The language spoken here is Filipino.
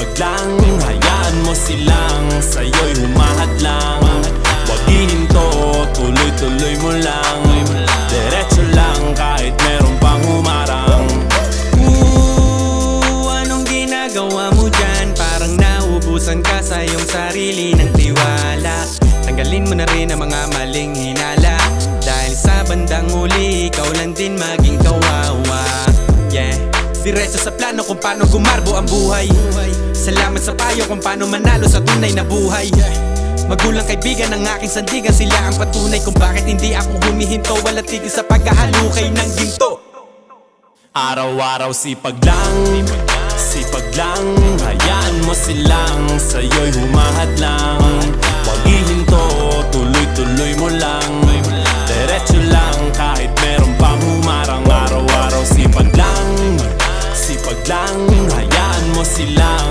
sipag lang, hayaan mo silang sa'yo'y humahadlang. Huwag hihinto, tuloy-tuloy mo lang. Diretso lang kahit meron pang humarang. Anong ginagawa mo dyan? Parang naubusan ka sa iyong sarili ng tiwala. Tanggalin mo na rin ang mga maling hinala, dahil sa bandang huli ikaw lang din maging kawawa. Yeah, diretso sa plano kung paano gumarbo ang buhay. Salamat sa payo kung paano manalo sa tunay na buhay. Magulang kaibigan ng aking sandigan, sila ang patunay kung bakit hindi ako humihinto. Walang tigil sa pagkahalukay ng ginto. Araw-araw sipag lang, hayaan mo silang sa'yo'y humahadlang.